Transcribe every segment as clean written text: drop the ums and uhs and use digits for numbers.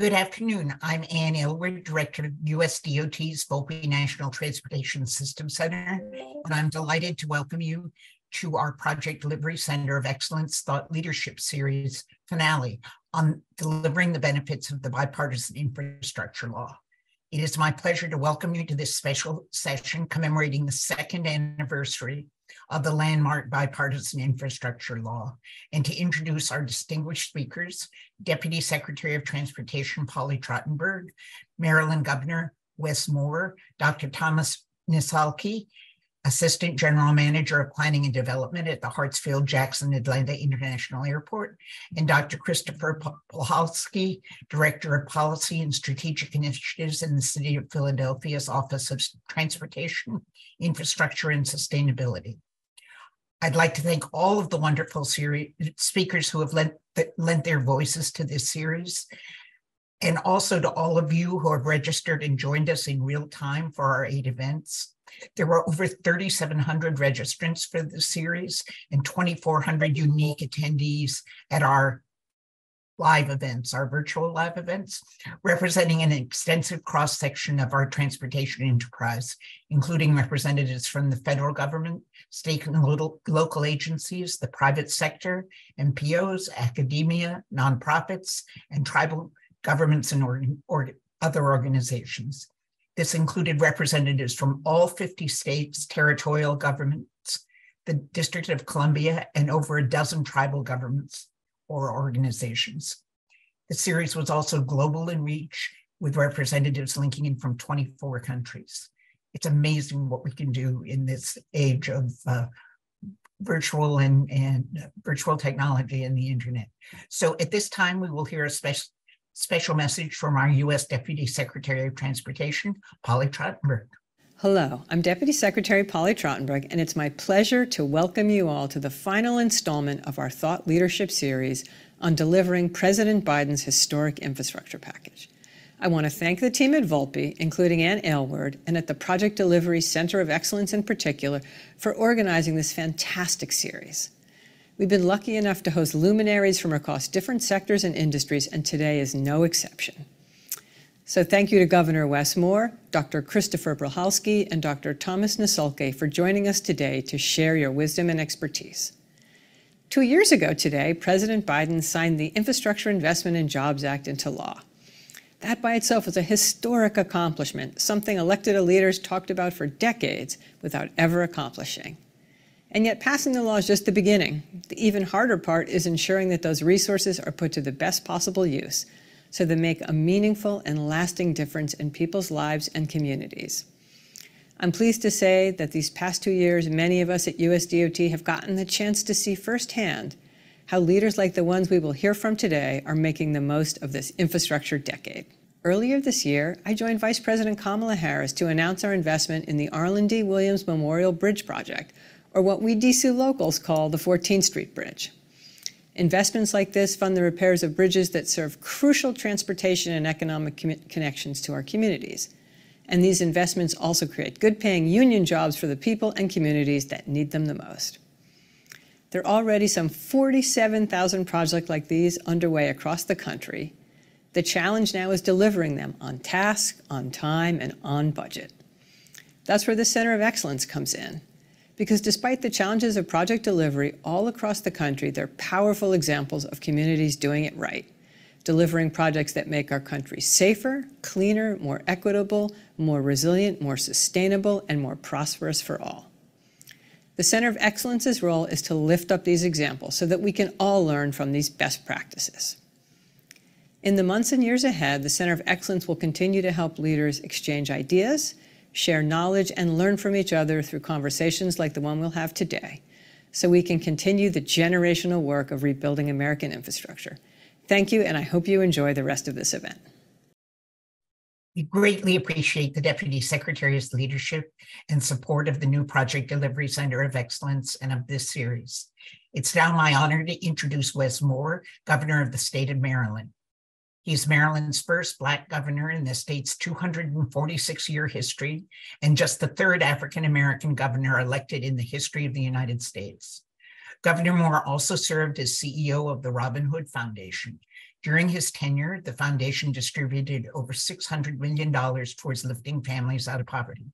Good afternoon. I'm Ann Aylward, Director of USDOT's Volpe National Transportation System Center, and I'm delighted to welcome you to our Project Delivery Center of Excellence Thought Leadership Series finale on delivering the benefits of the Bipartisan Infrastructure Law. It is my pleasure to welcome you to this special session commemorating the second anniversary of the landmark Bipartisan Infrastructure Law, and to introduce our distinguished speakers, Deputy Secretary of Transportation Polly Trottenberg, Maryland Governor Wes Moore, Dr. Thomas Nisalke, Assistant General Manager of Planning and Development at the Hartsfield-Jackson Atlanta International Airport, and Dr. Christopher Pochalski, Director of Policy and Strategic Initiatives in the City of Philadelphia's Office of Transportation, Infrastructure, and Sustainability. I'd like to thank all of the wonderful speakers who have lent their voices to this series, and also to all of you who have registered and joined us in real time for our 8 events. There were over 3,700 registrants for the series and 2,400 unique attendees at our live events, our virtual live events, representing an extensive cross-section of our transportation enterprise, including representatives from the federal government, state and local agencies, the private sector, NPOs, academia, nonprofits, and tribal governments and other organizations. This included representatives from all 50 states, territorial governments, the District of Columbia, and over a dozen tribal governments or organizations. The series was also global in reach, with representatives linking in from 24 countries. It's amazing what we can do in this age of virtual and virtual technology and the internet. So at this time, we will hear a special message from our U.S. Deputy Secretary of Transportation, Polly Trottenberg. Hello, I'm Deputy Secretary Polly Trottenberg, and it's my pleasure to welcome you all to the final installment of our Thought Leadership Series on delivering President Biden's historic infrastructure package. I want to thank the team at Volpe, including Ann Aylward, and at the Project Delivery Center of Excellence in particular, for organizing this fantastic series. We've been lucky enough to host luminaries from across different sectors and industries, and today is no exception. So thank you to Governor Wes Moore, Dr. Christopher Pochalski, and Dr. Thomas Nisalke for joining us today to share your wisdom and expertise. 2 years ago today, President Biden signed the Infrastructure Investment and Jobs Act into law. That by itself is a historic accomplishment, something elected leaders talked about for decades without ever accomplishing. And yet passing the law is just the beginning. The even harder part is ensuring that those resources are put to the best possible use so they make a meaningful and lasting difference in people's lives and communities. I'm pleased to say that these past 2 years, many of us at USDOT have gotten the chance to see firsthand how leaders like the ones we will hear from today are making the most of this infrastructure decade. Earlier this year, I joined Vice President Kamala Harris to announce our investment in the Arlen D. Williams Memorial Bridge Project, or what we DC locals call the 14th Street Bridge. Investments like this fund the repairs of bridges that serve crucial transportation and economic connections to our communities. And these investments also create good-paying union jobs for the people and communities that need them the most. There are already some 47,000 projects like these underway across the country. The challenge now is delivering them on task, on time, and on budget. That's where the Center of Excellence comes in. Because despite the challenges of project delivery all across the country, they're powerful examples of communities doing it right, delivering projects that make our country safer, cleaner, more equitable, more resilient, more sustainable, and more prosperous for all. The Center of Excellence's role is to lift up these examples so that we can all learn from these best practices. In the months and years ahead, the Center of Excellence will continue to help leaders exchange ideas, share knowledge, and learn from each other through conversations like the one we'll have today, so we can continue the generational work of rebuilding American infrastructure. Thank you, and I hope you enjoy the rest of this event. We greatly appreciate the Deputy Secretary's leadership and support of the new Project Delivery Center of Excellence and of this series. It's now my honor to introduce Wes Moore, Governor of the state of Maryland. He's Maryland's first Black governor in the state's 246-year history, and just the 3rd African-American governor elected in the history of the United States. Governor Moore also served as CEO of the Robin Hood Foundation, During his tenure, the foundation distributed over $600 million towards lifting families out of poverty.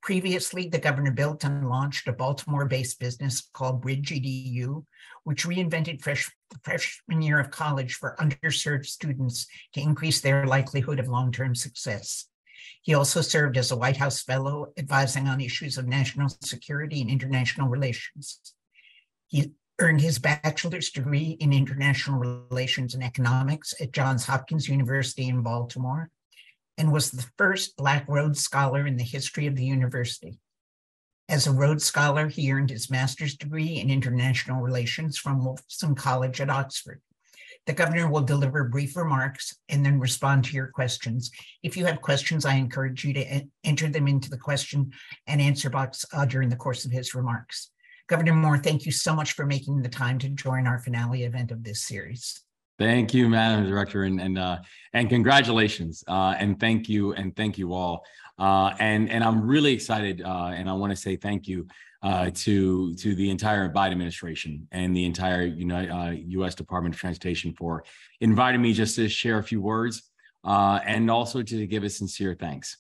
Previously, the governor built and launched a Baltimore-based business called Bridge EDU, which reinvented the freshman year of college for underserved students to increase their likelihood of long-term success. He also served as a White House fellow, advising on issues of national security and international relations. He earned his bachelor's degree in international relations and economics at Johns Hopkins University in Baltimore, and was the first Black Rhodes Scholar in the history of the university. As a Rhodes Scholar, he earned his master's degree in international relations from Wolfson College at Oxford. The governor will deliver brief remarks and then respond to your questions. If you have questions, I encourage you to enter them into the question and answer box during the course of his remarks. Governor Moore, thank you so much for making the time to join our finale event of this series. Thank you, Madam Director, and congratulations, and thank you all. And I'm really excited, and I want to say thank you to the entire Biden administration and the entire U.S. Department of Transportation for inviting me just to share a few words, and also to give a sincere thanks,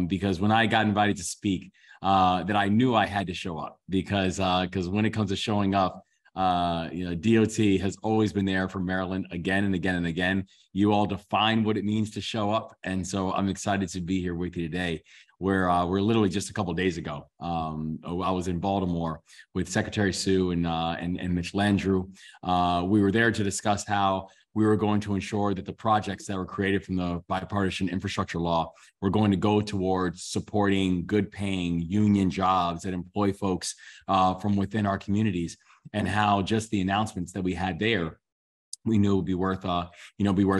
because when I got invited to speak, that I knew I had to show up, because when it comes to showing up, DOT has always been there for Maryland again and again and again. You all define what it means to show up. And so I'm excited to be here with you today, where we're literally just a couple of days ago. I was in Baltimore with Secretary Sue and Mitch Landrieu. We were there to discuss how we were going to ensure that the projects that were created from the bipartisan infrastructure law were going to go towards supporting good paying union jobs that employ folks from within our communities, and how just the announcements that we had there, we knew would be worth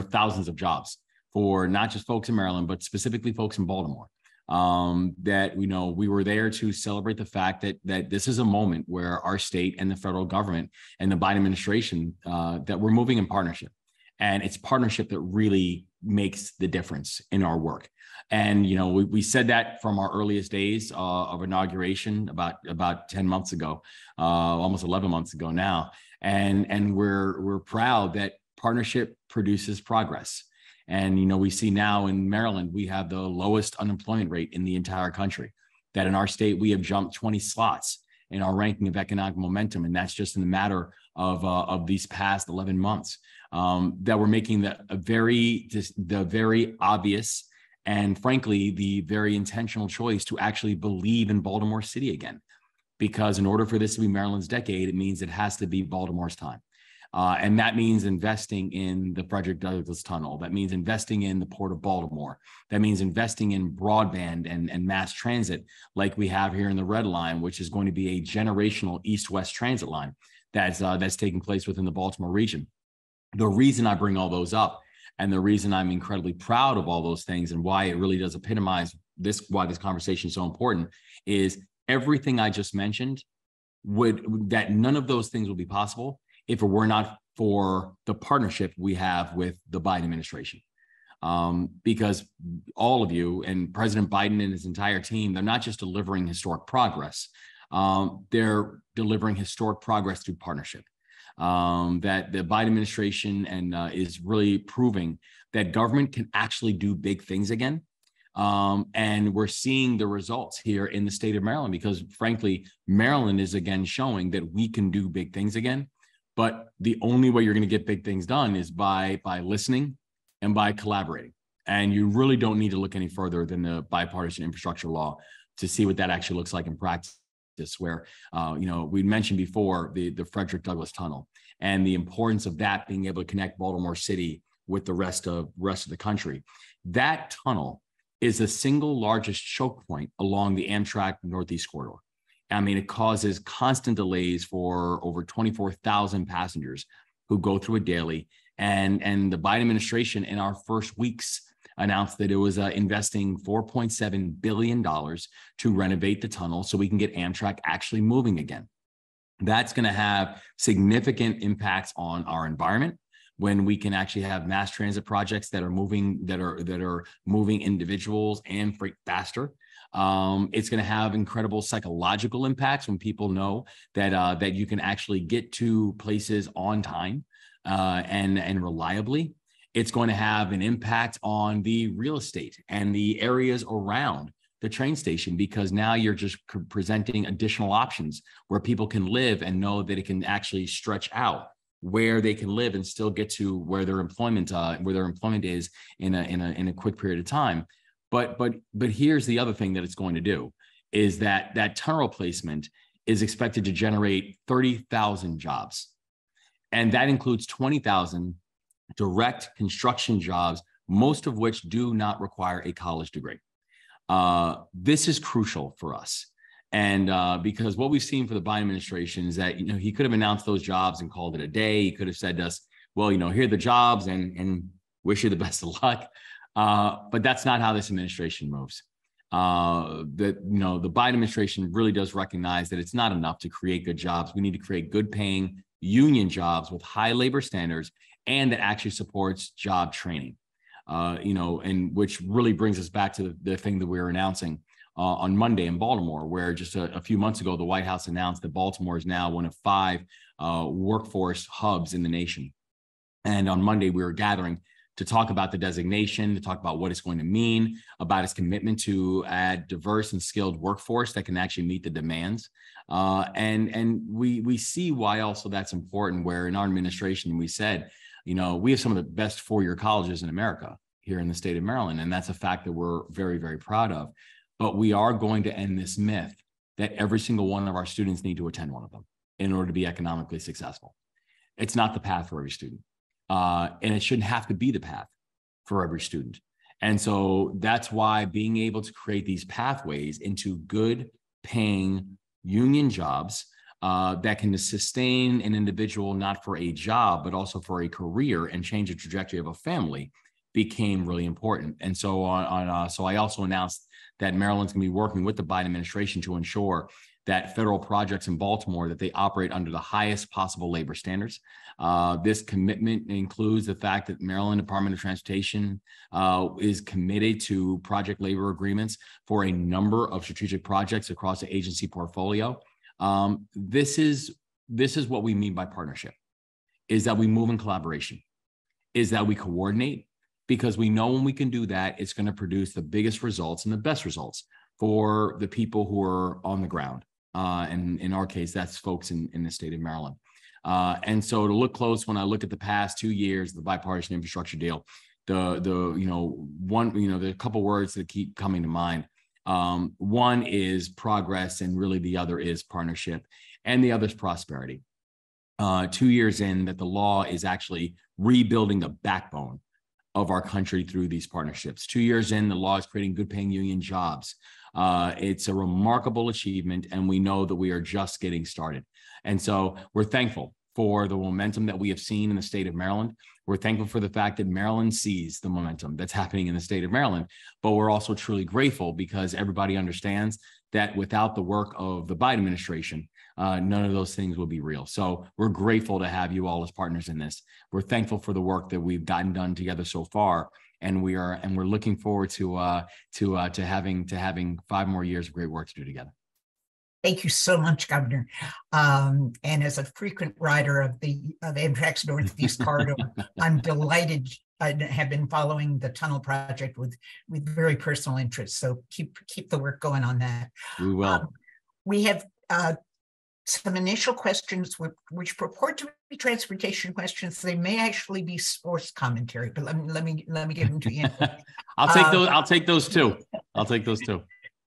thousands of jobs for not just folks in Maryland, but specifically folks in Baltimore. That we were there to celebrate the fact that this is a moment where our state and the federal government and the Biden administration, that we're moving in partnership. And it's partnership that really makes the difference in our work. And, we said that from our earliest days of inauguration about 10 months ago, almost 11 months ago now. And we're proud that partnership produces progress. And, we see now in Maryland, we have the lowest unemployment rate in the entire country. That in our state, we have jumped 20 slots in our ranking of economic momentum. And that's just in the matter of these past 11 months. That we're making the very obvious and frankly, the very intentional choice to actually believe in Baltimore City again. Because in order for this to be Maryland's decade, it means it has to be Baltimore's time. And that means investing in the Frederick Douglass Tunnel. That means investing in the Port of Baltimore. That means investing in broadband and mass transit like we have here in the Red Line, which is going to be a generational east-west transit line that's taking place within the Baltimore region. The reason I bring all those up, and the reason I'm incredibly proud of all those things, and why it really does epitomize why this conversation is so important, is everything I just mentioned that none of those things would be possible if it were not for the partnership we have with the Biden administration. Because all of you and President Biden and his entire team, they're not just delivering historic progress, they're delivering historic progress through partnership. That the Biden administration is really proving that government can actually do big things again. And we're seeing the results here in the state of Maryland, because frankly, Maryland is again showing that we can do big things again. But the only way you're going to get big things done is by listening and by collaborating. And you really don't need to look any further than the bipartisan infrastructure law to see what that actually looks like in practice. Where, we mentioned before the Frederick Douglass Tunnel and the importance of that being able to connect Baltimore City with the rest of the country. That tunnel is the single largest choke point along the Amtrak Northeast Corridor. I mean, it causes constant delays for over 24,000 passengers who go through it daily. And the Biden administration in our first weeks announced that it was investing $4.7 billion to renovate the tunnel so we can get Amtrak actually moving again. That's going to have significant impacts on our environment when we can actually have mass transit projects that are moving individuals and freight faster. It's going to have incredible psychological impacts when people know that you can actually get to places on time. and reliably. It's going to have an impact on the real estate and the areas around the train station, because now you're just presenting additional options where people can live and know that it can actually stretch out where they can live and still get to where their employment is in a quick period of time. But here's the other thing that it's going to do is that tunnel replacement is expected to generate 30,000 jobs. And that includes 20,000 direct construction jobs, most of which do not require a college degree. This is crucial for us. And because what we've seen for the Biden administration is that, he could have announced those jobs and called it a day. He could have said to us, well, here are the jobs and wish you the best of luck. But that's not how this administration moves. The Biden administration really does recognize that it's not enough to create good jobs. We need to create good paying union jobs with high labor standards and that actually supports job training. And which really brings us back to the thing that we were announcing on Monday in Baltimore, where just a few months ago, the White House announced that Baltimore is now one of 5 workforce hubs in the nation. And on Monday, we were gathering to talk about the designation, to talk about what it's going to mean, about its commitment to add diverse and skilled workforce that can actually meet the demands. And we see why also that's important, where in our administration, we said, we have some of the best 4-year colleges in America here in the state of Maryland. And that's a fact that we're very, very proud of. But we are going to end this myth that every single one of our students need to attend one of them in order to be economically successful. It's not the path for every student. And it shouldn't have to be the path for every student. And so that's why being able to create these pathways into good paying union jobs that can sustain an individual, not for a job, but also for a career and change the trajectory of a family, became really important. And so so I also announced that Maryland's going to be working with the Biden administration to ensure that federal projects in Baltimore, that they operate under the highest possible labor standards. This commitment includes the fact that Maryland Department of Transportation is committed to project labor agreements for a number of strategic projects across the agency portfolio. This is what we mean by partnership, is that we move in collaboration, is that we coordinate, because we know when we can do that, it's going to produce the biggest results and the best results for the people who are on the ground. And in our case, that's folks in the state of Maryland. And so to look close, when I look at the past 2 years, the bipartisan infrastructure deal, there are a couple words that keep coming to mind. One is progress, and really the other is partnership, and the other is prosperity. 2 years in, that the law is actually rebuilding the backbone of our country through these partnerships. 2 years in, the law is creating good paying union jobs. It's a remarkable achievement, and we know that we are just getting started. And so we're thankful for the momentum that we have seen in the state of Maryland. We're thankful for the fact that Maryland sees the momentum that's happening in the state of Maryland, but we're also truly grateful because everybody understands that without the work of the Biden administration, none of those things will be real. So we're grateful to have you all as partners in this. We're thankful for the work that we've gotten done together so far, and we're looking forward to having 5 more years of great work to do together. Thank you so much, Governor. And as a frequent rider of Amtrak's Northeast Corridor, I'm delighted. I have been following the tunnel project with very personal interest. So keep the work going on that. We will. We have some initial questions which purport to be transportation questions. They may actually be sports commentary, but let me give them to you. I'll take those too.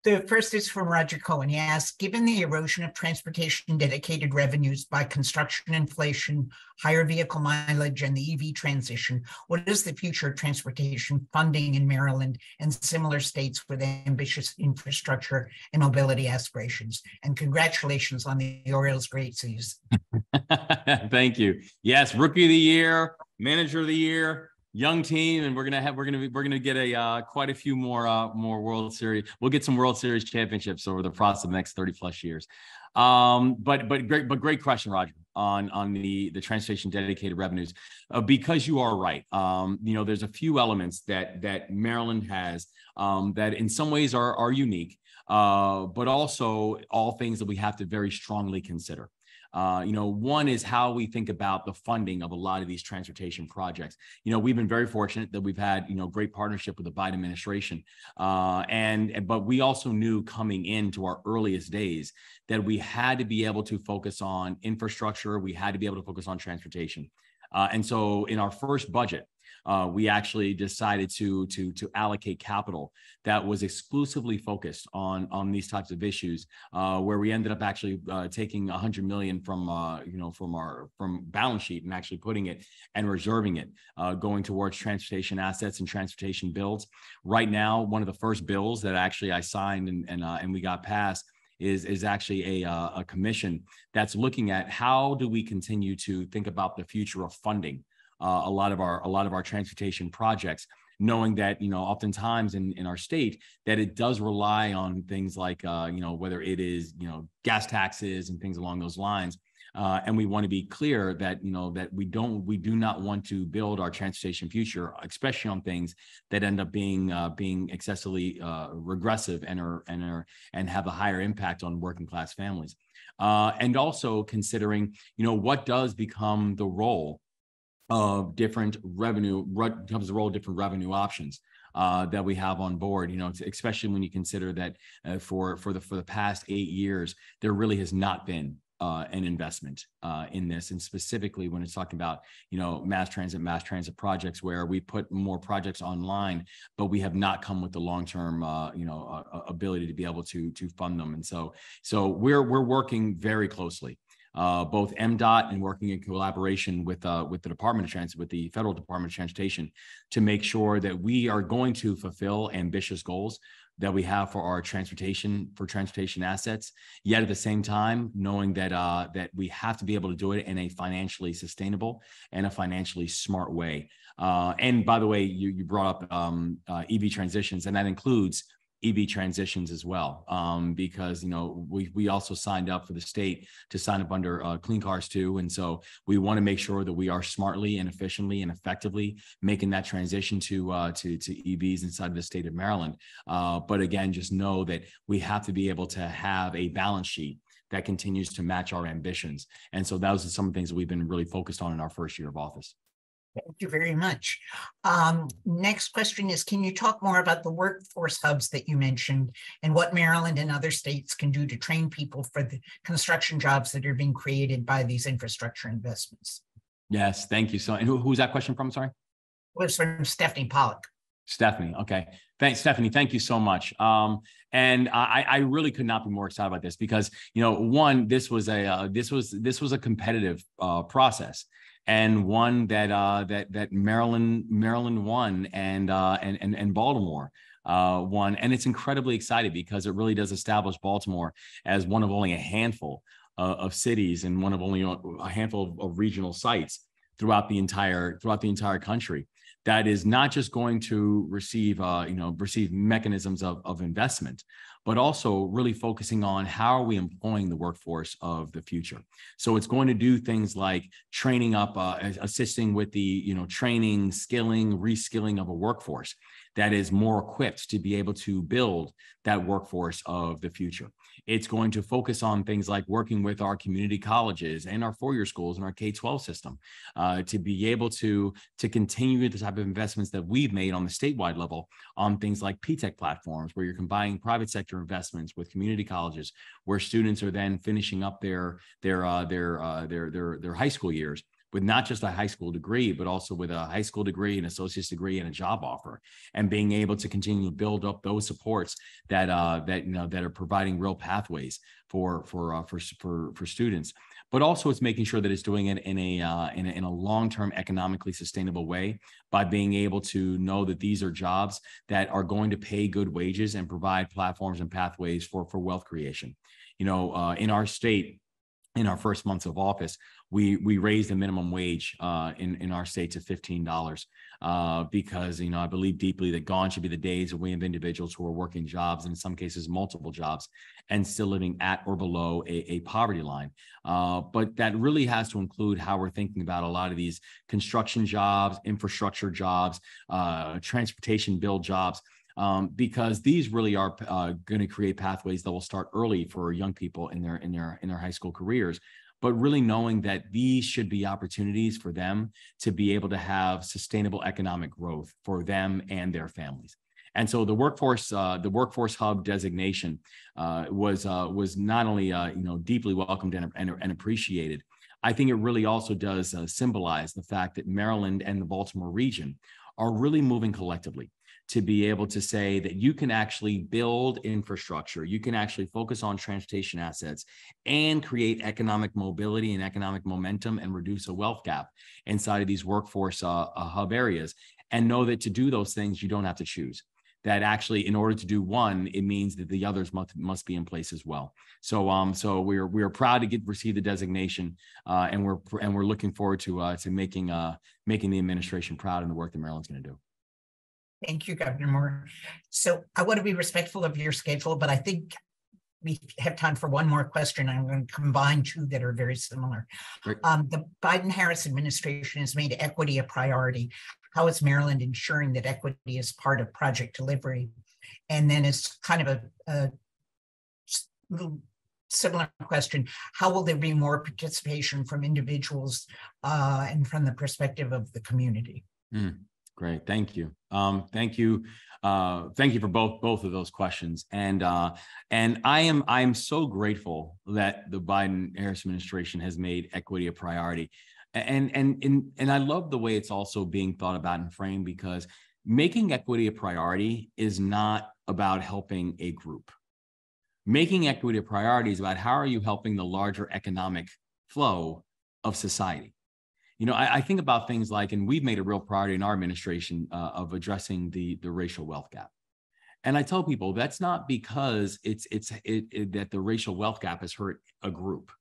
The first is from Roger Cohen. He asks, given the erosion of transportation dedicated revenues by construction inflation, higher vehicle mileage, and the EV transition, what is the future of transportation funding in Maryland and similar states with ambitious infrastructure and mobility aspirations? And congratulations on the Orioles' great season. Thank you. Yes, Rookie of the Year, Manager of the Year. Young team, and we're gonna get quite a few more World Series. We'll get some World Series championships over the process of the next 30+ years. But great question, Roger, on the transportation dedicated revenues, because you are right. There's a few elements that Maryland has that in some ways are unique, but also all things that we have to very strongly consider. One is how we think about the funding of a lot of these transportation projects. We've been very fortunate that we've had, great partnership with the Biden administration. But we also knew coming into our earliest days that we had to be able to focus on infrastructure. We had to be able to focus on transportation. And so in our first budget, we actually decided to allocate capital that was exclusively focused on these types of issues, where we ended up actually taking $100 million from balance sheet and actually putting it and reserving it, going towards transportation assets and transportation bills. Right now, one of the first bills that actually I signed and we got passed is actually a commission that's looking at how do we continue to think about the future of funding a lot of our transportation projects, knowing that oftentimes in our state that it does rely on things like whether it is gas taxes and things along those lines, and we want to be clear that that we do not want to build our transportation future, especially on things that end up being excessively regressive and have a higher impact on working class families, and also considering what does become the role of different revenue options that we have on board, especially when you consider that for the past 8 years, there really has not been an investment in this. And specifically when it's talking about, mass transit projects where we put more projects online, but we have not come with the long-term, ability to be able to fund them. And so we're working very closely. Both MDOT and working in collaboration with the Department of Transit, with the Federal Department of Transportation, to make sure that we are going to fulfill ambitious goals that we have for our transportation assets. Yet at the same time, knowing that we have to be able to do it in a financially sustainable and a financially smart way. And by the way, you brought up EV transitions, and that includes EV transitions as well, because we also signed up for the state to sign up under Clean Cars 2, and so we want to make sure that we are smartly and efficiently and effectively making that transition to EVs inside of the state of Maryland. But again, just know that we have to be able to have a balance sheet that continues to match our ambitions, and so those are some of the things that we've been really focused on in our first year of office. Thank you very much. Next question is, can you talk more about the workforce hubs that you mentioned and what Maryland and other states can do to train people for the construction jobs that are being created by these infrastructure investments? Yes, thank you. So, and who's that question from? Sorry. It was from Stephanie Pollock. Stephanie. Okay. Thanks, Stephanie. Thank you so much. And I really could not be more excited about this because, one, this was a competitive process. And one that Maryland won and Baltimore won, and it's incredibly exciting because it really does establish Baltimore as one of only a handful of cities and one of only a handful of regional sites throughout the entire country that is not just going to receive mechanisms of investment, but also really focusing on how are we employing the workforce of the future. So it's going to do things like training up, assisting with the training, skilling, reskilling of a workforce that is more equipped to be able to build that workforce of the future. It's going to focus on things like working with our community colleges and our four-year schools and our K-12 system to be able to continue the type of investments that we've made on the statewide level on things like P-TECH platforms, where you're combining private sector investments with community colleges, where students are then finishing up their high school years with not just a high school degree, but also with a high school degree, an associate's degree, and a job offer, and being able to continue to build up those supports that are providing real pathways for students. But also, it's making sure that it's doing it in a long-term, economically sustainable way by being able to know that these are jobs that are going to pay good wages and provide platforms and pathways for wealth creation. In our state, in our first months of office, we raised the minimum wage in our state to $15 because I believe deeply that gone should be the days when we have individuals who are working jobs, and in some cases multiple jobs, and still living at or below a poverty line. But that really has to include how we're thinking about a lot of these construction jobs, infrastructure jobs, transportation build jobs. Because these really are going to create pathways that will start early for young people in their high school careers, but really knowing that these should be opportunities for them to be able to have sustainable economic growth for them and their families. And so the workforce hub designation was not only deeply welcomed and appreciated. I think it really also does symbolize the fact that Maryland and the Baltimore region are really moving collectively to be able to say that you can actually build infrastructure, you can actually focus on transportation assets and create economic mobility and economic momentum and reduce a wealth gap inside of these workforce hub areas, and know that to do those things, you don't have to choose. That actually, in order to do one, it means that the others must be in place as well. So we're proud to receive the designation, and we're looking forward to making the administration proud in the work that Maryland's going to do. Thank you, Governor Moore. So I want to be respectful of your schedule, but I think we have time for one more question. I'm going to combine two that are very similar. The Biden-Harris administration has made equity a priority. How is Maryland ensuring that equity is part of project delivery? And then it's kind of a little similar question. How will there be more participation from individuals and from the perspective of the community? Great, thank you. Thank you for both of those questions. And I'm so grateful that the Biden-Harris administration has made equity a priority. And I love the way it's also being thought about and framed, because making equity a priority is not about helping a group. Making equity a priority is about how are you helping the larger economic flow of society. I think about things like, and we've made a real priority in our administration of addressing the racial wealth gap. And I tell people that's not because that the racial wealth gap has hurt a group.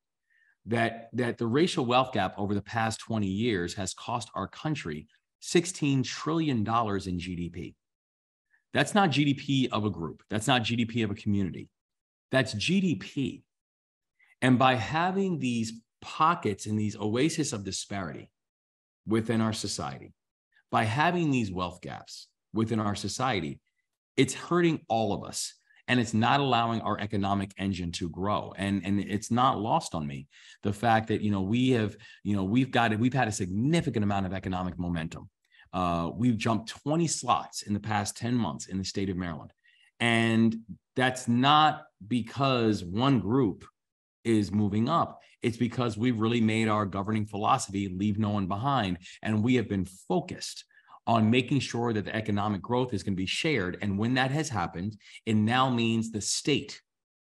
That the racial wealth gap over the past 20 years has cost our country $16 trillion in GDP. That's not GDP of a group. That's not GDP of a community. That's GDP. And by having these pockets and these oases of disparity within our society, by having these wealth gaps within our society, it's hurting all of us. And it's not allowing our economic engine to grow. And it's not lost on me, the fact that, we've had a significant amount of economic momentum. We've jumped 20 slots in the past 10 months in the state of Maryland. And that's not because one group is moving up. It's because we've really made our governing philosophy leave no one behind. And we have been focused on making sure that the economic growth is going to be shared. And when that has happened, it now means the state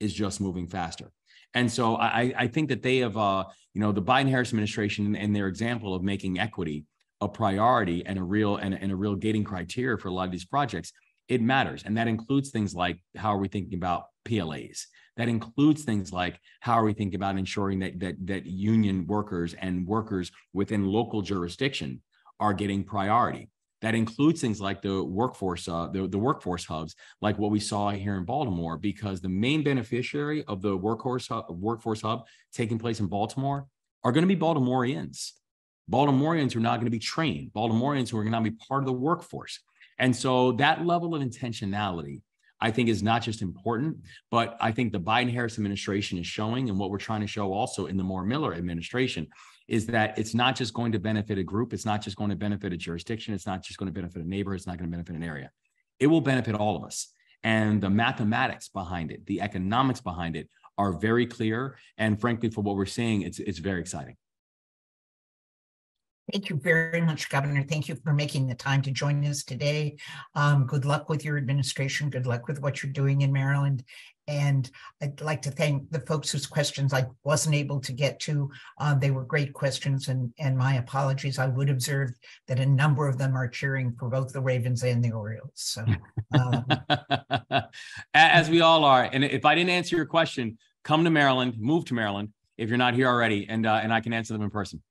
is just moving faster. And so I think that they have, the Biden-Harris administration and their example of making equity a priority and a real gating criteria for a lot of these projects, it matters. And that includes things like, how are we thinking about PLAs? That includes things like, how are we thinking about ensuring that union workers and workers within local jurisdiction are getting priority? That includes things like the workforce hubs, like what we saw here in Baltimore, because the main beneficiary of the workforce hub taking place in Baltimore are going to be Baltimoreans who are not going to be trained, Baltimoreans who are going to be part of the workforce. And so that level of intentionality, I think, is not just important, but I think the Biden-Harris administration is showing, and what we're trying to show also in the Moore-Miller administration, is that it's not just going to benefit a group. It's not just going to benefit a jurisdiction. It's not just going to benefit a neighborhood. It's not going to benefit an area. It will benefit all of us. And the mathematics behind it, the economics behind it are very clear. And frankly, for what we're seeing, it's very exciting. Thank you very much, Governor. Thank you for making the time to join us today. Good luck with your administration. Good luck with what you're doing in Maryland. And I'd like to thank the folks whose questions I wasn't able to get to. They were great questions, and my apologies. I would observe that a number of them are cheering for both the Ravens and the Orioles. So, as we all are. And if I didn't answer your question, come to Maryland, move to Maryland if you're not here already, and I can answer them in person.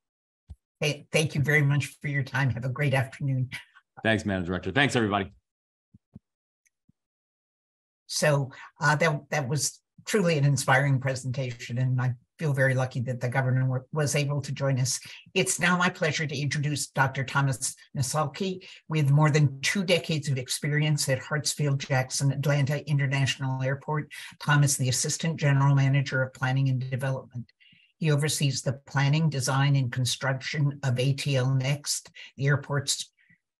Hey, thank you very much for your time. Have a great afternoon. Thanks, Madam Director. Thanks, everybody. So that was truly an inspiring presentation, and I feel very lucky that the governor was able to join us. It's now my pleasure to introduce Dr. Thomas Nasalki. With more than 2 decades of experience at Hartsfield-Jackson Atlanta International Airport, Tom is the Assistant General Manager of Planning and Development. He oversees the planning, design, and construction of ATL Next, the airport's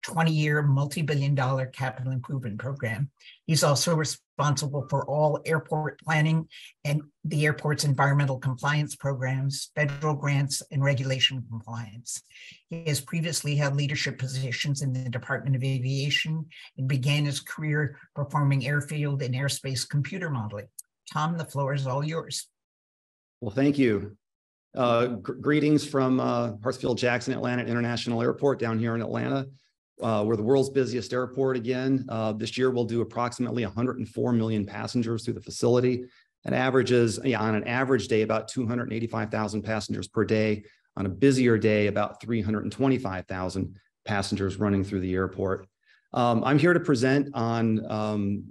20-year multi-billion-dollar capital improvement program. He's also responsible for all airport planning and the airport's environmental compliance programs, federal grants, and regulation compliance. He has previously held leadership positions in the Department of Aviation and began his career performing airfield and airspace computer modeling. Tom, the floor is all yours. Well, thank you. Greetings from Hartsfield-Jackson Atlanta International Airport down here in Atlanta. We're the world's busiest airport again. This year we'll do approximately 104 million passengers through the facility. It averages, on an average day, about 285,000 passengers per day. On a busier day, about 325,000 passengers running through the airport. I'm here to present on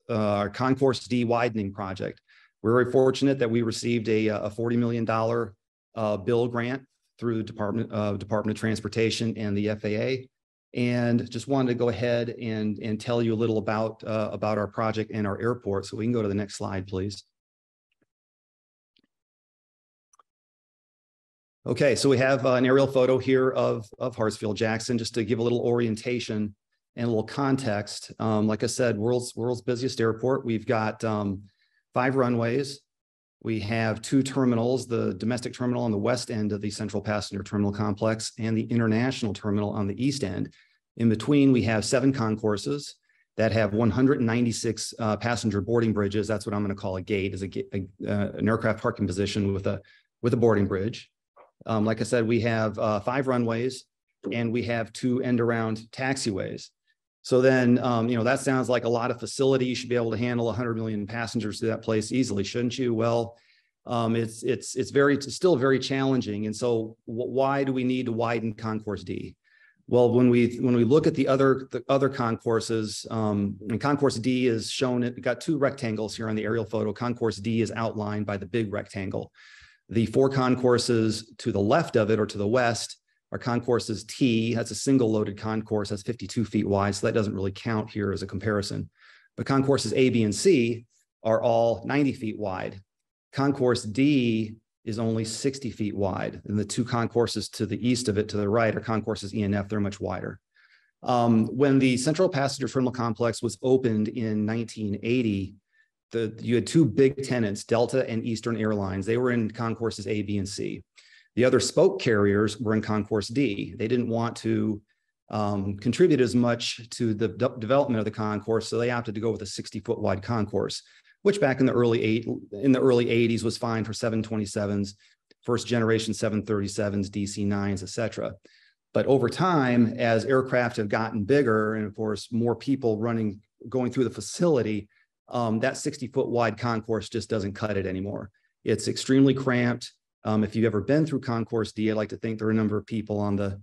our Concourse D widening project. We're very fortunate that we received a $40 million BIL grant through the Department of Transportation and the FAA. And just wanted to go ahead and tell you a little about our project and our airport. So we can go to the next slide, please. Okay, so we have an aerial photo here of Hartsfield-Jackson, just to give a little orientation and a little context. Like I said, world's busiest airport. We've got 5 runways. We have 2 terminals, the domestic terminal on the west end of the central passenger terminal complex and the international terminal on the east end. In between, we have 7 concourses that have 196 passenger boarding bridges. That's what I'm going to call a gate, is an aircraft parking position with a boarding bridge. Like I said, we have 5 runways and we have 2 end-around taxiways. So then, that sounds like a lot of facility. You should be able to handle 100 million passengers to that place easily, shouldn't you? Well, it's still very challenging. And so why do we need to widen Concourse D? Well, when we look at the other concourses, and Concourse D is shown, it got 2 rectangles here on the aerial photo. Concourse D is outlined by the big rectangle. The 4 concourses to the left of it, or to the west, are concourses T. That's a single loaded concourse. That's 52 feet wide. So that doesn't really count here as a comparison. But concourses A, B, and C are all 90 feet wide. Concourse D is only 60 feet wide. And the 2 concourses to the east of it, to the right, are concourses E and F. They're much wider. When the Central Passenger Terminal Complex was opened in 1980, you had 2 big tenants, Delta and Eastern Airlines. They were in concourses A, B, and C. The other spoke carriers were in Concourse D. They didn't want to contribute as much to the development of the concourse, so they opted to go with a 60-foot wide concourse, which back in the early 80s was fine for 727s, first generation 737s, DC-9s, et cetera. But over time, as aircraft have gotten bigger, and of course, more people going through the facility, that 60-foot wide concourse just doesn't cut it anymore. It's extremely cramped. If you've ever been through Concourse D, I'd like to think there are a number of people on the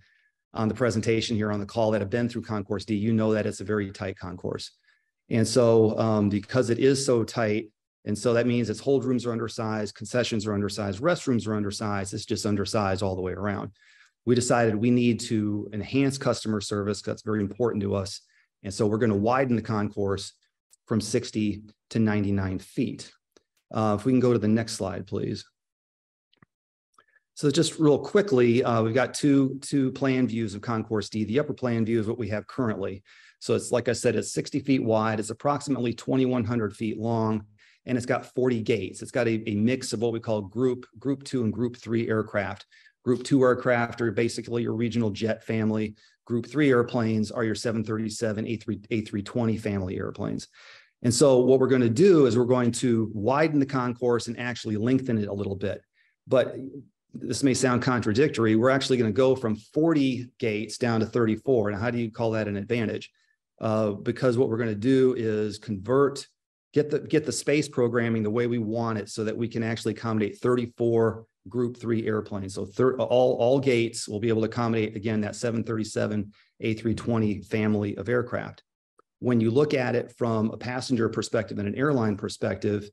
presentation here on the call that have been through Concourse D. You know that it's a very tight concourse. And so because it is so tight, and so that means its hold rooms are undersized, concessions are undersized, restrooms are undersized, it's just undersized all the way around. We decided we need to enhance customer service. That's very important to us. And so we're going to widen the concourse from 60 to 99 feet. If we can go to the next slide, please. So just real quickly, we've got two plan views of Concourse D. The upper plan view is what we have currently. So it's, like I said, it's 60 feet wide. It's approximately 2,100 feet long, and it's got 40 gates. It's got a mix of what we call Group 2 and Group 3 aircraft. Group 2 aircraft are basically your regional jet family. Group 3 airplanes are your 737, A320 family airplanes. And so what we're going to do is we're going to widen the concourse and actually lengthen it a little bit. But this may sound contradictory. We're actually going to go from 40 gates down to 34. Now, how do you call that an advantage? Because what we're going to do is get the space programming the way we want it, so that we can actually accommodate 34 Group 3 airplanes. So all gates will be able to accommodate, again, that 737, A320 family of aircraft. When you look at it from a passenger perspective and an airline perspective,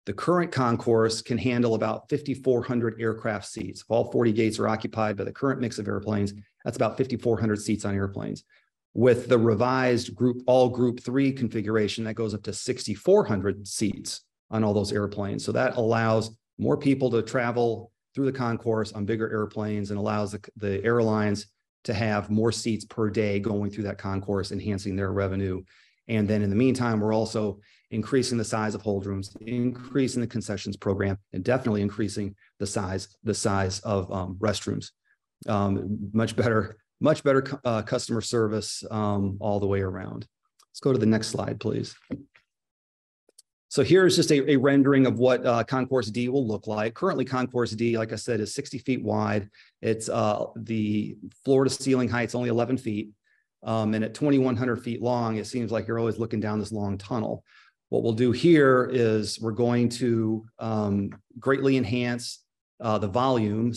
the current concourse can handle about 5,400 aircraft seats. If all 40 gates are occupied by the current mix of airplanes, that's about 5,400 seats on airplanes. With the revised all Group 3 configuration, that goes up to 6,400 seats on all those airplanes. So that allows more people to travel through the concourse on bigger airplanes and allows the airlines to have more seats per day going through that concourse, enhancing their revenue. And then in the meantime, we're also increasing the size of hold rooms, increasing the concessions program, and definitely increasing the size of restrooms. Much better customer service all the way around. Let's go to the next slide, please. So here's just a rendering of what Concourse D will look like. Currently, Concourse D, like I said, is 60 feet wide. It's the floor to ceiling height's only 11 feet. And at 2,100 feet long, it seems like you're always looking down this long tunnel. What we'll do here is we're going to greatly enhance the volume,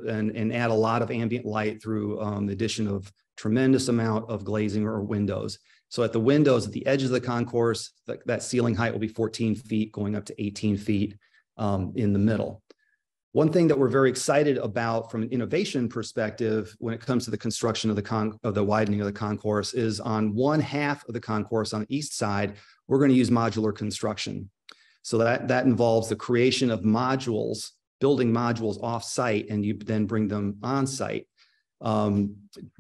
and add a lot of ambient light through the addition of tremendous amount of glazing or windows. So at the windows, at the edges of the concourse, that ceiling height will be 14 feet, going up to 18 feet in the middle. One thing that we're very excited about from an innovation perspective when it comes to the construction of the widening of the concourse is on one half of the concourse on the east side, we're going to use modular construction. So that involves the creation of modules, building modules off-site, and you then bring them on-site.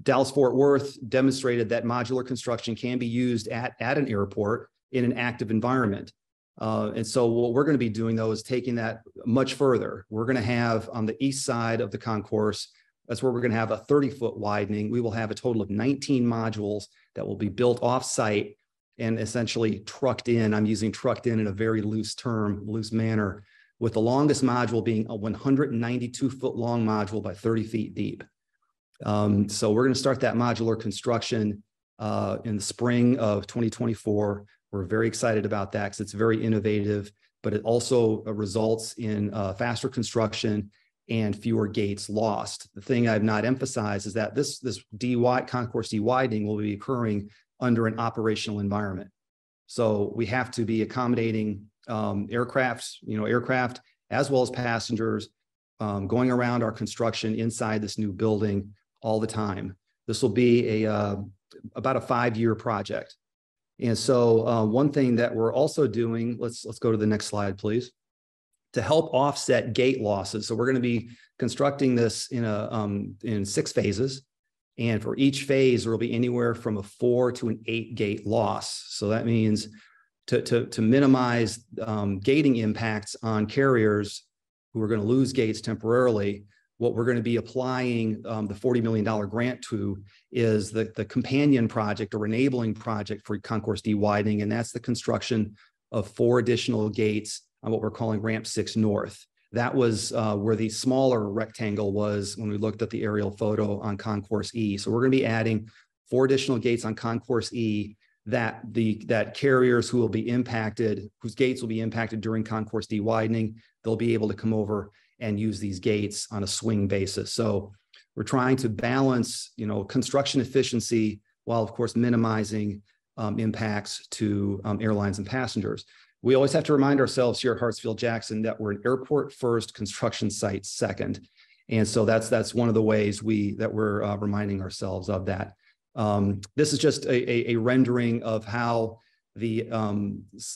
Dallas-Fort Worth demonstrated that modular construction can be used at an airport in an active environment. And so what we're going to be doing, though, is taking that much further. We're going to have on the east side of the concourse, that's where we're going to have a 30-foot widening. We will have a total of 19 modules that will be built off-site and essentially trucked in. I'm using trucked in a very loose manner, with the longest module being a 192-foot long module by 30 feet deep. So we're going to start that modular construction in the spring of 2024. We're very excited about that because it's very innovative, but it also results in faster construction and fewer gates lost. The thing I've not emphasized is that this concourse D widening will be occurring under an operational environment. So we have to be accommodating aircraft as well as passengers going around our construction inside this new building all the time. This will be about a 5-year project. And so one thing that we're also doing, let's go to the next slide, please, to help offset gate losses. So we're going to be constructing this in 6 phases. And for each phase, there will be anywhere from a 4 to an 8 gate loss. So that means to minimize gating impacts on carriers who are going to lose gates temporarily, what we're going to be applying the $40 million grant to is the companion project or enabling project for Concourse D widening, and that's the construction of 4 additional gates on what we're calling Ramp 6 North. That was where the smaller rectangle was when we looked at the aerial photo on Concourse E. So we're going to be adding 4 additional gates on Concourse E that carriers whose gates will be impacted during Concourse D widening, they'll be able to come over and use these gates on a swing basis. So we're trying to balance, construction efficiency while, of course, minimizing impacts to airlines and passengers. We always have to remind ourselves here at Hartsfield-Jackson that we're an airport first, construction site second. And so that's one of the ways that we're reminding ourselves of that. This is just a rendering of how the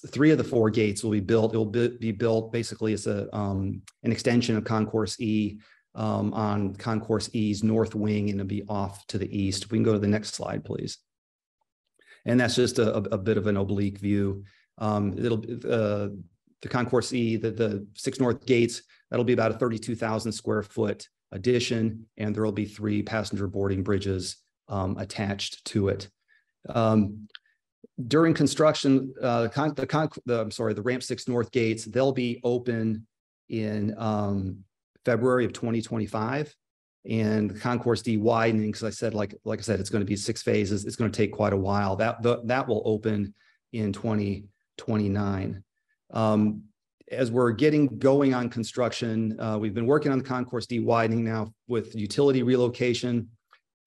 3 of the 4 gates will be built. It will be built basically as an extension of Concourse E on Concourse E's north wing, and it'll be off to the east. If we can go to the next slide, please. And that's just a bit of an oblique view. The Concourse E, the 6 north gates, that'll be about a 32,000 square foot addition, and there will be 3 passenger boarding bridges attached to it. During construction, the Ramp 6 North gates, they'll be open in February of 2025. And the Concourse D widening, because I said, like I said, it's going to be 6 phases. It's going to take quite a while. That will open in 2029. As we're getting going on construction, we've been working on the Concourse D widening now with utility relocation.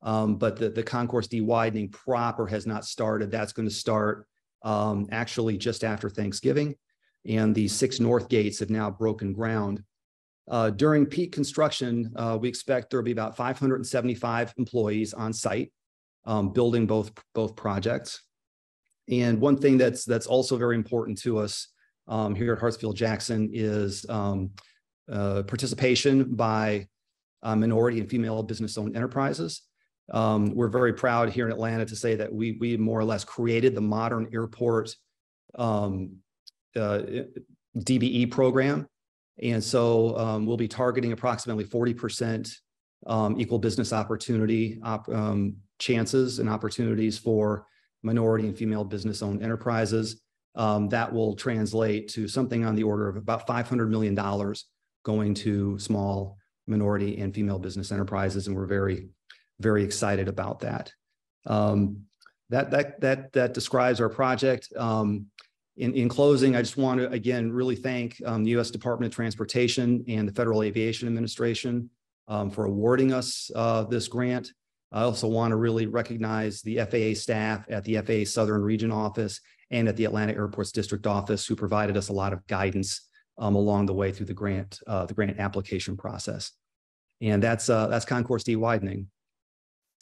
But the Concourse D widening proper has not started. That's going to start actually just after Thanksgiving. And the 6 north gates have now broken ground. During peak construction, we expect there will be about 575 employees on site building both projects. And one thing that's also very important to us here at Hartsfield-Jackson is participation by minority and female business-owned enterprises. We're very proud here in Atlanta to say that we more or less created the modern airport DBE program. And so we'll be targeting approximately 40% equal business opportunity chances and opportunities for minority and female business-owned enterprises. That will translate to something on the order of about $500 million going to small minority and female business enterprises. And we're very, very excited about that. That describes our project. In closing, I just want to, again, really thank the U.S. Department of Transportation and the Federal Aviation Administration for awarding us this grant. I also want to really recognize the FAA staff at the FAA Southern Region Office and at the Atlanta Airports District Office, who provided us a lot of guidance along the way through the grant application process. And that's Concourse D widening.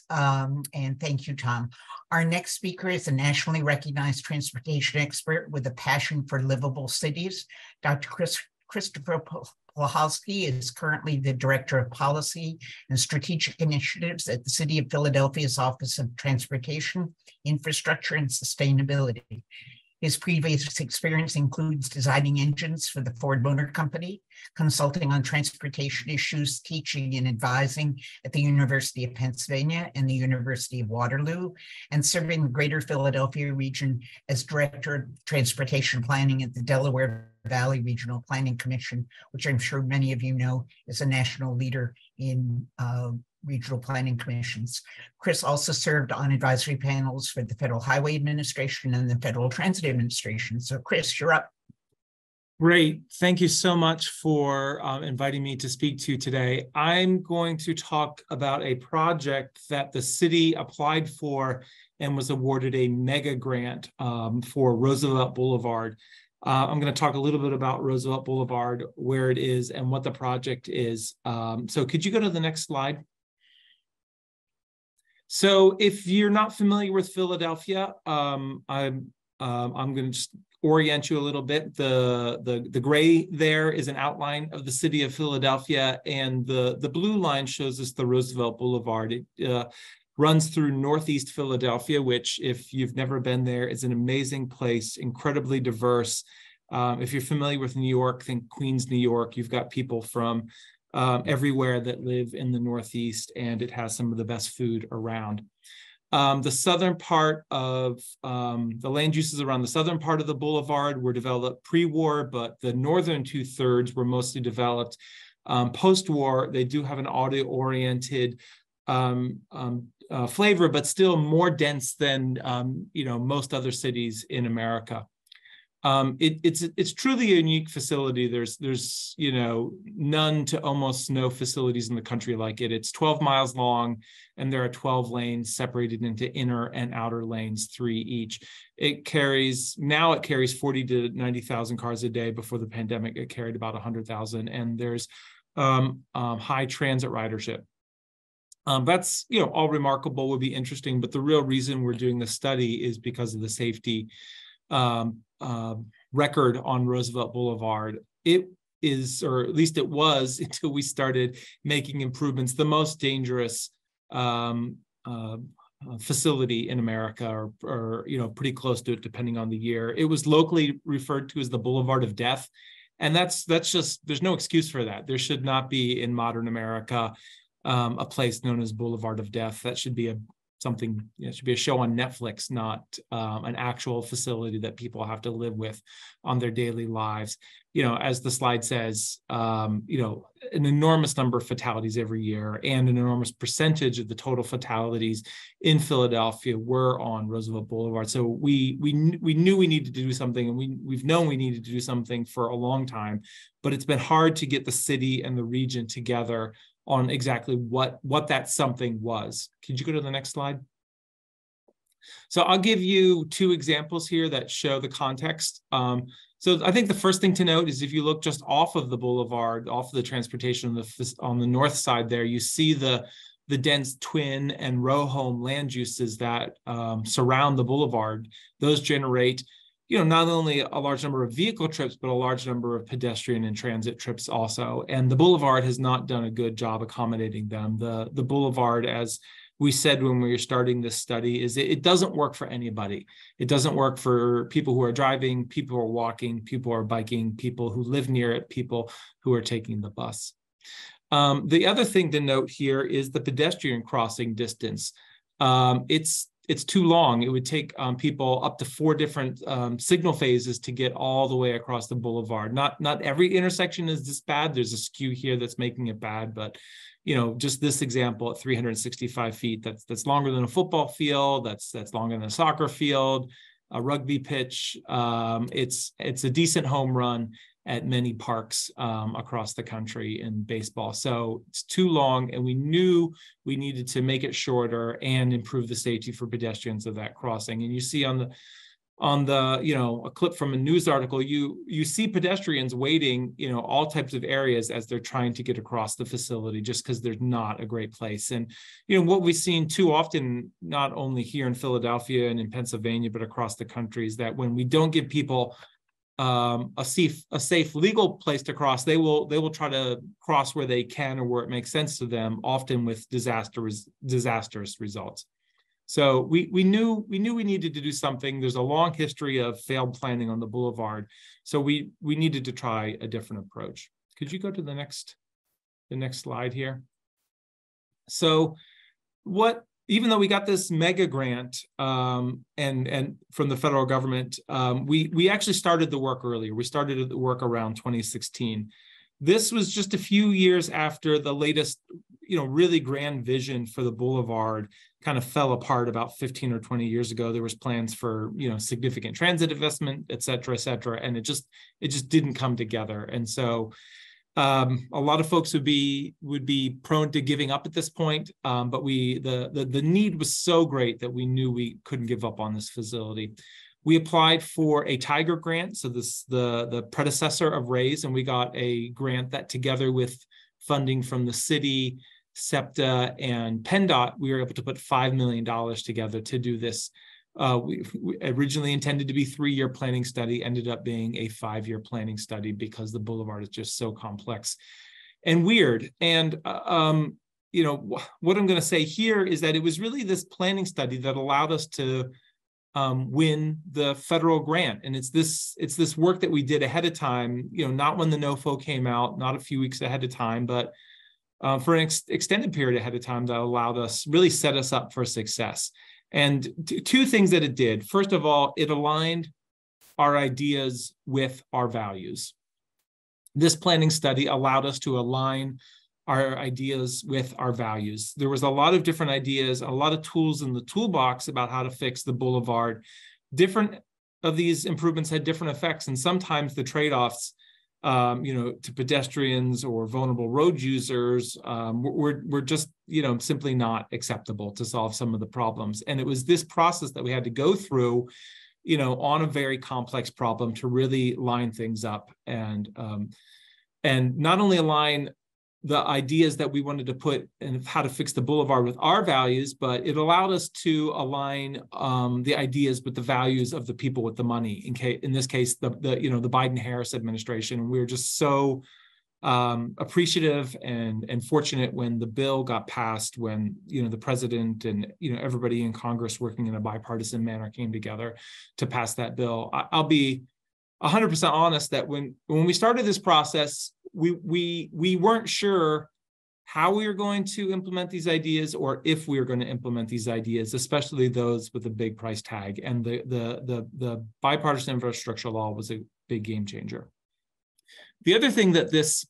And thank you, Tom. Our next speaker is a nationally recognized transportation expert with a passion for livable cities. Dr. Christopher Plahowski is currently the Director of Policy and Strategic Initiatives at the City of Philadelphia's Office of Transportation, Infrastructure, and Sustainability. His previous experience includes designing engines for the Ford Motor Company, consulting on transportation issues, teaching and advising at the University of Pennsylvania and the University of Waterloo, and serving the Greater Philadelphia region as Director of Transportation Planning at the Delaware Valley Regional Planning Commission, which I'm sure many of you know is a national leader in regional planning commissions. Chris also served on advisory panels for the Federal Highway Administration and the Federal Transit Administration. So Chris, you're up. Great. Thank you so much for inviting me to speak to you today. I'm going to talk about a project that the city applied for and was awarded a mega grant for Roosevelt Boulevard. I'm going to talk a little bit about Roosevelt Boulevard, where it is, and what the project is. So could you go to the next slide? So if you're not familiar with Philadelphia, I'm going to just orient you a little bit. The gray there is an outline of the city of Philadelphia, and the blue line shows us the Roosevelt Boulevard. It runs through Northeast Philadelphia, which, if you've never been there, is an amazing place, incredibly diverse. If you're familiar with New York, think Queens, New York. You've got people from everywhere that live in the Northeast, and it has some of the best food around. The southern part of the land uses around the southern part of the boulevard were developed pre-war, but the northern 2/3 were mostly developed post-war. They do have an auto-oriented flavor, but still more dense than most other cities in America. It's truly a unique facility. There's none to almost no facilities in the country like it. It's 12 miles long, and there are 12 lanes separated into inner and outer lanes, 3 each. It carries 40 to 90,000 cars a day. Before the pandemic, it carried about 100,000, and there's high transit ridership. That's all remarkable, would be interesting, but the real reason we're doing this study is because of the safety record on Roosevelt Boulevard. It is, or at least it was until we started making improvements, the most dangerous facility in America, or pretty close to it, depending on the year. It was locally referred to as the Boulevard of Death, and that's just, there's no excuse for that. There should not be in modern America a place known as Boulevard of Death. That should be something, it should be a show on Netflix, not an actual facility that people have to live with on their daily lives. As the slide says, an enormous number of fatalities every year, and an enormous percentage of the total fatalities in Philadelphia were on Roosevelt Boulevard. So we knew we needed to do something, and we've known we needed to do something for a long time, but it's been hard to get the city and the region together on exactly what that something was. Could you go to the next slide? So I'll give you 2 examples here that show the context. So I think the first thing to note is, if you look just off of the boulevard, off of the transportation on the north side there, you see the dense twin and row home land uses that surround the boulevard. Those generate not only a large number of vehicle trips, but a large number of pedestrian and transit trips also. And the boulevard has not done a good job accommodating them. The boulevard, as we said when we were starting this study, is it doesn't work for anybody. It doesn't work for people who are driving, people who are walking, people who are biking, people who live near it, people who are taking the bus. The other thing to note here is the pedestrian crossing distance. It's too long. It would take people up to 4 different signal phases to get all the way across the boulevard. Not every intersection is this bad. There's a skew here that's making it bad, but just this example at 365 feet, that's longer than a football field. That's longer than a soccer field, a rugby pitch. It's a decent home run at many parks across the country in baseball. So it's too long, and we knew we needed to make it shorter and improve the safety for pedestrians of that crossing. And you see on the a clip from a news article, you see pedestrians waiting, all types of areas as they're trying to get across the facility, just because there's not a great place. And what we've seen too often, not only here in Philadelphia and in Pennsylvania, but across the country, is that when we don't give people a safe legal place to cross, they will try to cross where they can or where it makes sense to them, often with disastrous results. So we knew we needed to do something. There's a long history of failed planning on the boulevard, so we needed to try a different approach. Could you go to the next slide here? So even though we got this mega grant and from the federal government, we actually started the work earlier. We started the work around 2016. This was just a few years after the latest, really grand vision for the boulevard kind of fell apart about 15 or 20 years ago. There was plans for, significant transit investment, et cetera, and it just didn't come together. And so a lot of folks would be prone to giving up at this point, but the need was so great that we knew we couldn't give up on this facility. We applied for a Tiger grant, so the predecessor of RAISE, and we got a grant that, together with funding from the city, SEPTA, and PennDOT, we were able to put $5 million together to do this. We originally intended to be a 3-year planning study, ended up being a 5-year planning study because the boulevard is just so complex and weird. And what I'm going to say here is that it was really this planning study that allowed us to win the federal grant. And it's this work that we did ahead of time, not when the NOFO came out, not a few weeks ahead of time, but for an extended period ahead of time that allowed us, really set us up for success. And 2 things that it did. First of all, it aligned our ideas with our values. This planning study allowed us to align our ideas with our values. There was a lot of different ideas, a lot of tools in the toolbox about how to fix the boulevard. Different of these improvements had different effects, and sometimes the trade-offs to pedestrians or vulnerable road users were just, simply not acceptable to solve some of the problems. And it was this process that we had to go through, on a very complex problem to really line things up and not only align the ideas that we wanted to put and how to fix the boulevard with our values, but it allowed us to align the ideas with the values of the people with the money. In this case, the Biden-Harris administration. And we were just so appreciative and fortunate when the bill got passed, when the president and everybody in Congress working in a bipartisan manner came together to pass that bill. I'll be 100% honest that when we started this process, we weren't sure how we were going to implement these ideas or if we were going to implement these ideas, especially those with a big price tag. And the bipartisan infrastructure law was a big game changer. The other thing that this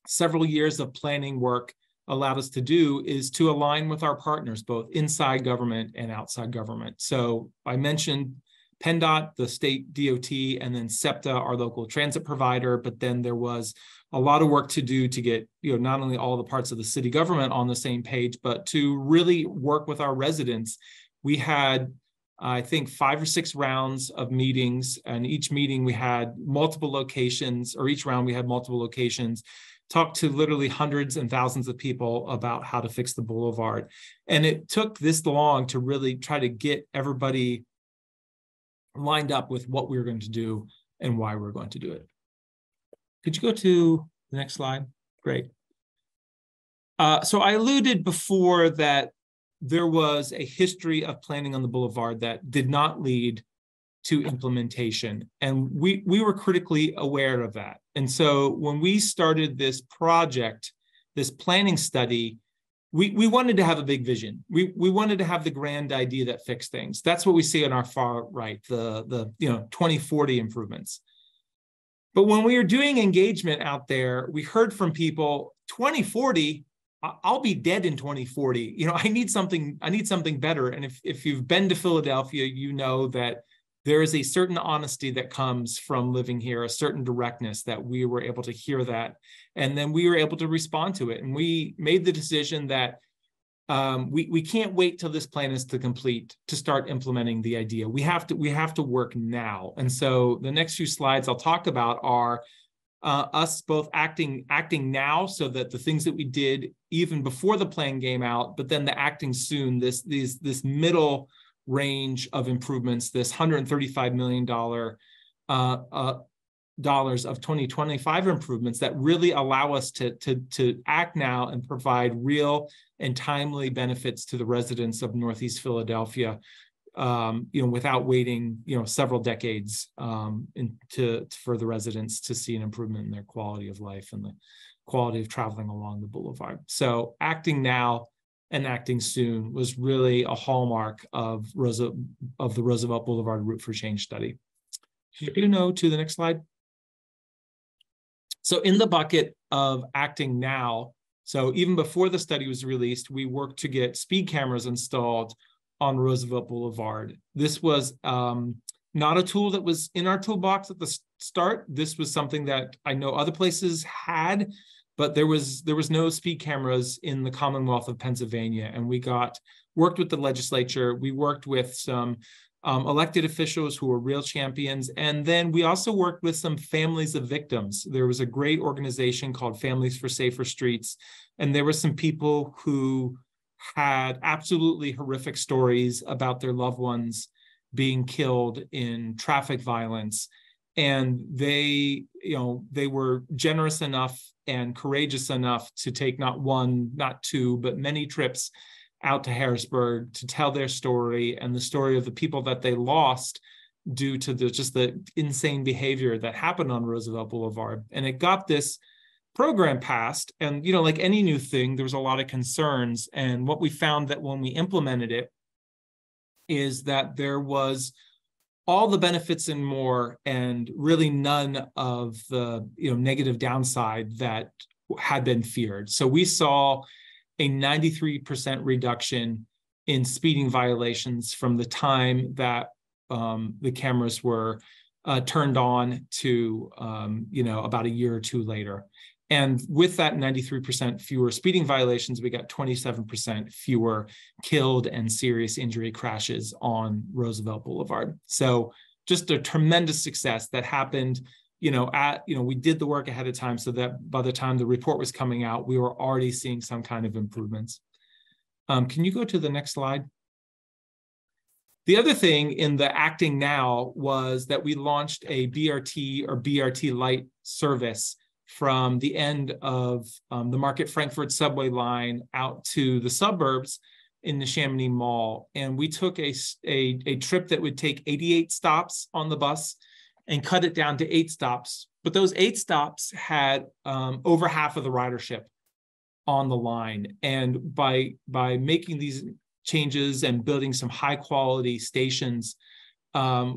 several years of planning work allowed us to do is to align with our partners, both inside government and outside government. So I mentioned PennDOT, the state DOT, and then SEPTA, our local transit provider. But then there was a lot of work to do to get, not only all the parts of the city government on the same page, but to really work with our residents. We had, I think, 5 or 6 rounds of meetings, and each meeting we had multiple locations, or each round we had multiple locations, talked to literally hundreds and thousands of people about how to fix the boulevard. And it took this long to really try to get everybody lined up with what we were going to do and why we're going to do it. Could you go to the next slide? Great. So I alluded before that there was a history of planning on the boulevard that did not lead to implementation. And we were critically aware of that. And so when we started this project, this planning study, we wanted to have a big vision. We wanted to have the grand idea that fixed things. That's what we see on our far right, the 2040 improvements. But when we were doing engagement out there, we heard from people, 2040, I'll be dead in 2040. I need something better. And if you've been to Philadelphia, you know that there is a certain honesty that comes from living here, a certain directness that we were able to hear that. And then we were able to respond to it. And we made the decision that we can't wait till this plan is to complete to start implementing the idea. We have to work now. And so the next few slides I'll talk about are us both acting now, so that the things that we did even before the plan came out, but then the acting soon, this middle range of improvements, this $135 million dollars of 2025 improvements that really allow us to act now and provide real and timely benefits to the residents of Northeast Philadelphia, without waiting, several decades for the residents to see an improvement in their quality of life and the quality of traveling along the boulevard. So acting now and acting soon was really a hallmark of the Roosevelt Boulevard Route for Change study. Should you go to the next slide? So in the bucket of acting now, so even before the study was released, we worked to get speed cameras installed on Roosevelt Boulevard. This was not a tool that was in our toolbox at the start. This was something that I know other places had, but there was no speed cameras in the Commonwealth of Pennsylvania. And we worked with the legislature. We worked with some elected officials who were real champions. And then we also worked with some families of victims. There was a great organization called Families for Safer Streets. And there were some people who had absolutely horrific stories about their loved ones being killed in traffic violence. And they were generous enough and courageous enough to take not one, not two, but many trips out to Harrisburg to tell their story and the story of the people that they lost due to the insane behavior that happened on Roosevelt Boulevard. And it got this program passed. And, like any new thing, there was a lot of concerns. And what we found that when we implemented it is that there was all the benefits and more, and really none of the negative downside that had been feared. So we saw a 93% reduction in speeding violations from the time that the cameras were turned on to about a year or two later. And with that 93% fewer speeding violations, we got 27% fewer killed and serious injury crashes on Roosevelt Boulevard. So just a tremendous success that happened, we did the work ahead of time so that by the time the report was coming out, we were already seeing some kind of improvements. Can you go to the next slide? The other thing in the acting now was that we launched a BRT or BRT Lite service from the end of the Market Frankfurt subway line out to the suburbs in the Chamonix Mall. And we took a trip that would take 88 stops on the bus and cut it down to 8 stops. But those 8 stops had over half of the ridership on the line. And by making these changes and building some high quality stations,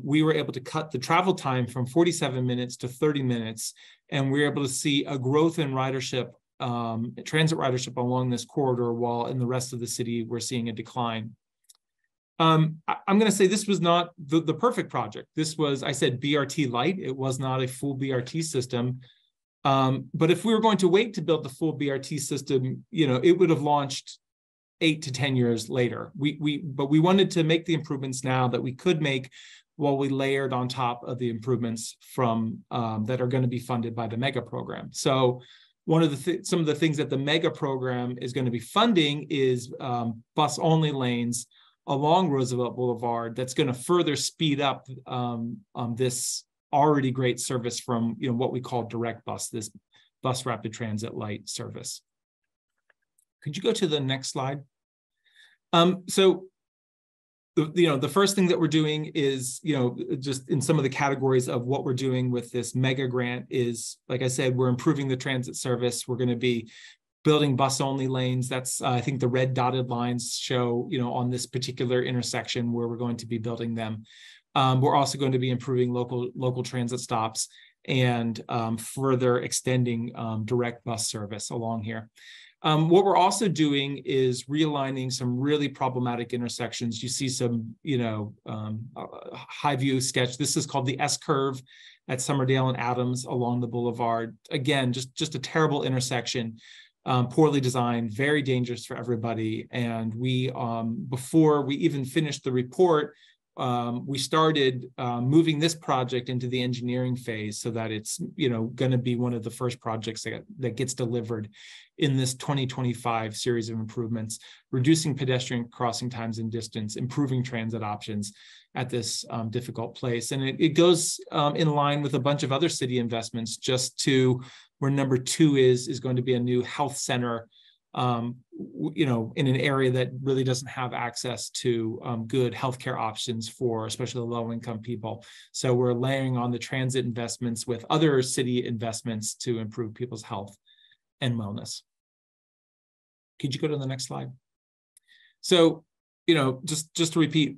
we were able to cut the travel time from 47 minutes to 30 minutes. And we were able to see a growth in ridership, transit ridership along this corridor, while in the rest of the city, we're seeing a decline. I'm going to say this was not the perfect project. This was, I said, BRT Lite. It was not a full BRT system. But if we were going to wait to build the full BRT system, it would have launched 8 to 10 years later. But we wanted to make the improvements now that we could make, while we layered on top of the improvements from that are going to be funded by the MEGA program. So one of some of the things that the MEGA program is going to be funding is bus-only lanes along Roosevelt Boulevard that's going to further speed up this already great service from what we call direct bus, this bus rapid transit light service. Could you go to the next slide? So the first thing that we're doing is, just in some of the categories of what we're doing with this mega grant is, like I said, we're improving the transit service. We're going to be building bus-only lanes. That's, I think the red dotted lines show, on this particular intersection where we're going to be building them. We're also going to be improving local transit stops and further extending direct bus service along here. What we're also doing is realigning some really problematic intersections. You see some, high view sketch. This is called the S curve at Summerdale and Adams along the boulevard. Again, just a terrible intersection, poorly designed, very dangerous for everybody. And we, before we even finished the report, we started moving this project into the engineering phase so that it's going to be one of the first projects that gets delivered in this 2025 series of improvements, reducing pedestrian crossing times and distance, improving transit options at this difficult place. And it goes in line with a bunch of other city investments, just to where number 2 is going to be a new health center in an area that really doesn't have access to good healthcare options for especially low-income people. So we're layering on the transit investments with other city investments to improve people's health and wellness. Could you go to the next slide? So, just to repeat,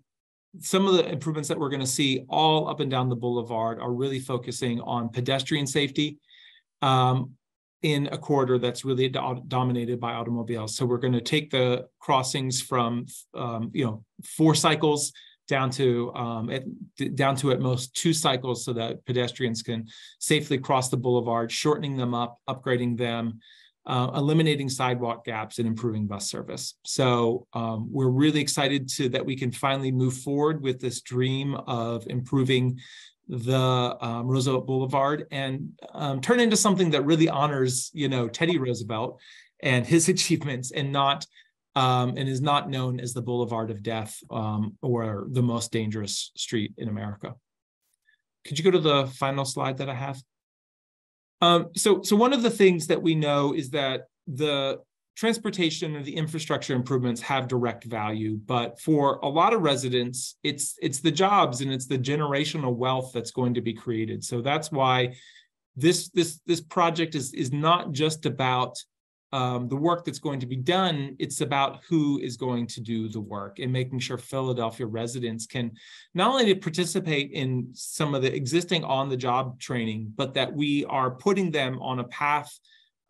some of the improvements that we're going to see all up and down the boulevard are really focusing on pedestrian safety in a corridor that's really dominated by automobiles. So we're going to take the crossings from 4 cycles down to at most 2 cycles so that pedestrians can safely cross the boulevard, shortening them up, upgrading them, eliminating sidewalk gaps, and improving bus service. So we're really excited that we can finally move forward with this dream of improving the Roosevelt Boulevard and turn into something that really honors, Teddy Roosevelt and his achievements, and is not known as the Boulevard of Death or the most dangerous street in America. Could you go to the final slide that I have? So one of the things that we know is that the transportation or the infrastructure improvements have direct value, but for a lot of residents, it's the jobs and it's the generational wealth that's going to be created. So that's why this project is not just about the work that's going to be done. It's about who is going to do the work and making sure Philadelphia residents can not only participate in some of the existing on-the-job training, but that we are putting them on a path,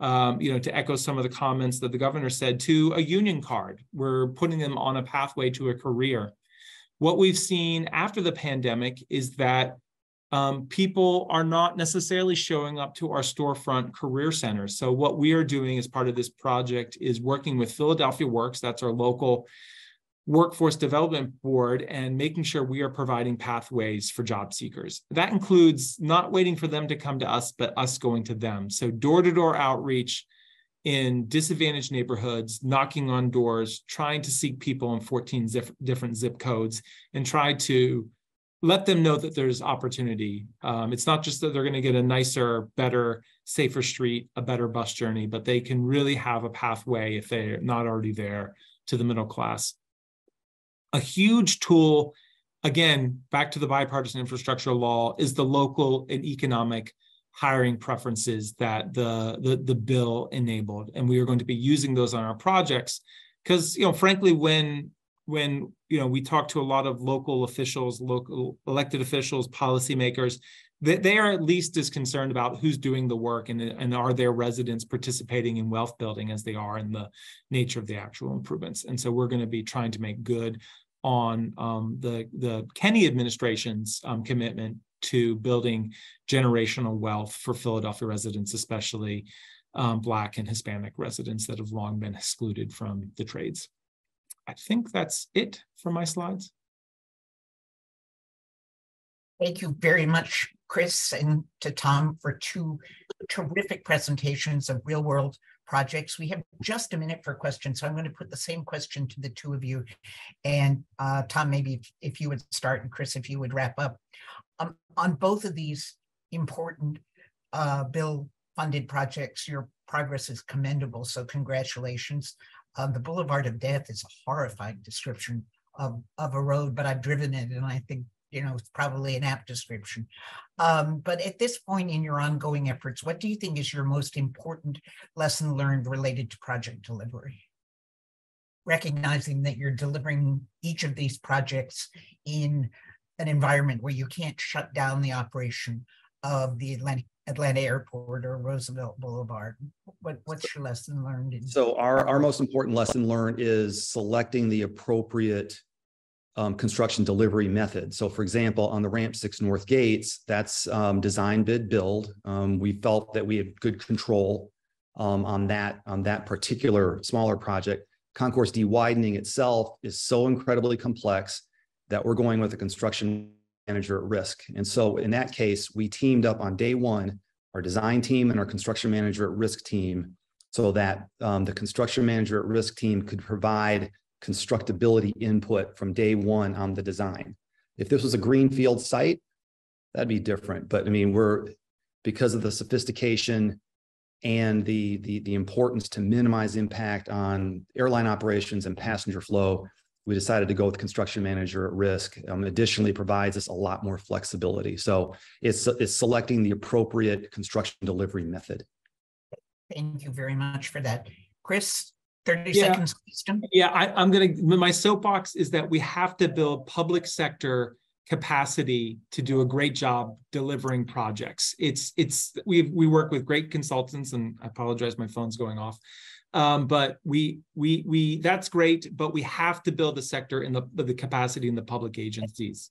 to echo some of the comments that the governor said, to a union card. We're putting them on a pathway to a career. What we've seen after the pandemic is that people are not necessarily showing up to our storefront career centers. So what we are doing as part of this project is working with Philadelphia Works, that's our local workforce development board, and making sure we are providing pathways for job seekers. That includes not waiting for them to come to us, but us going to them. So door-to-door outreach in disadvantaged neighborhoods, knocking on doors, trying to seek people in 14 different zip codes, and try to let them know that there's opportunity. It's not just that they're going to get a nicer, better, safer street, a better bus journey, but they can really have a pathway, if they're not already there, to the middle class. A huge tool, again, back to the bipartisan infrastructure law, is the local and economic hiring preferences that the bill enabled. And we are going to be using those on our projects because, frankly, when we talk to a lot of local officials, local elected officials, policymakers, they are at least as concerned about who's doing the work and are their residents participating in wealth building as they are in the nature of the actual improvements. And so we're going to be trying to make good on the Kenney administration's commitment to building generational wealth for Philadelphia residents, especially Black and Hispanic residents that have long been excluded from the trades. I think that's it for my slides. Thank you very much, Chris, and to Tom for 2 terrific presentations of real-world projects. We have just a minute for questions, so I'm going to put the same question to the two of you. And Tom, maybe if you would start, and Chris, if you would wrap up. On both of these important bill-funded projects, your progress is commendable, so congratulations. The Boulevard of Death is a horrifying description of a road, but I've driven it, and I think, it's probably an apt description. But at this point in your ongoing efforts, what do you think is your most important lesson learned related to project delivery? Recognizing that you're delivering each of these projects in an environment where you can't shut down the operation of the Atlanta Airport or Roosevelt Boulevard. What's your lesson learned? So our most important lesson learned is selecting the appropriate construction delivery method. So for example, on the Ramp 6 North Gates, that's design, bid, build. We felt that we had good control on that particular smaller project. Concourse D widening itself is so incredibly complex that we're going with a construction manager at risk. And so in that case, we teamed up on day one, our design team and our construction manager at risk team, so that the construction manager at risk team could provide constructability input from day one on the design. If this was a greenfield site, that'd be different. But I mean, because of the sophistication and the importance to minimize impact on airline operations and passenger flow, we decided to go with construction manager at risk. Additionally, provides us a lot more flexibility. So it's selecting the appropriate construction delivery method. Thank you very much for that. Chris, 30 seconds. I'm my soapbox is that we have to build public sector capacity to do a great job delivering projects. We work with great consultants, and I apologize, my phone's going off. But we that's great, but we have to build the sector in the capacity in the public agencies.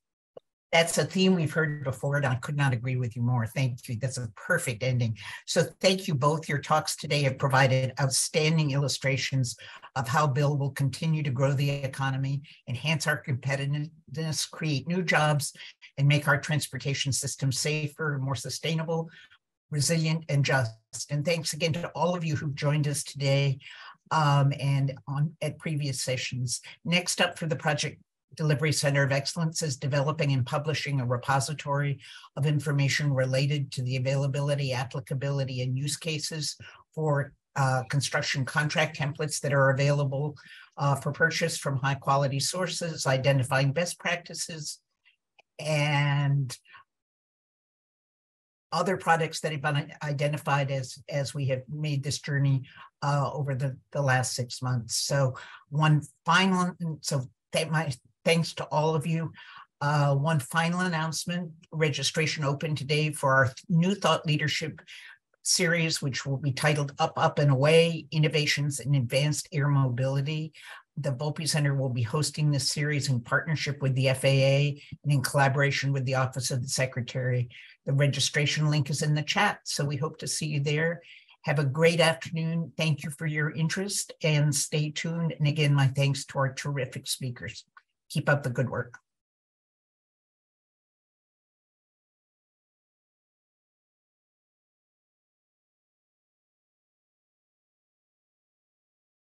That's a theme we've heard before, and I could not agree with you more. Thank you. That's a perfect ending. So thank you both. Your talks today have provided outstanding illustrations of how BIL will continue to grow the economy, enhance our competitiveness, create new jobs, and make our transportation system safer, more sustainable, resilient, and just. And thanks again to all of you who joined us today and at previous sessions. Next up for the Project Delivery Center of Excellence is developing and publishing a repository of information related to the availability, applicability, and use cases for construction contract templates that are available for purchase from high quality sources, identifying best practices and other products that have been identified as we have made this journey over the last 6 months. So thanks to all of you. One final announcement: registration open today for our new thought leadership series, which will be titled Up, Up, and Away, Innovations in Advanced Air Mobility. The Volpe Center will be hosting this series in partnership with the FAA and in collaboration with the Office of the Secretary. The registration link is in the chat, so we hope to see you there. Have a great afternoon. Thank you for your interest and stay tuned. And again, my thanks to our terrific speakers. Keep up the good work.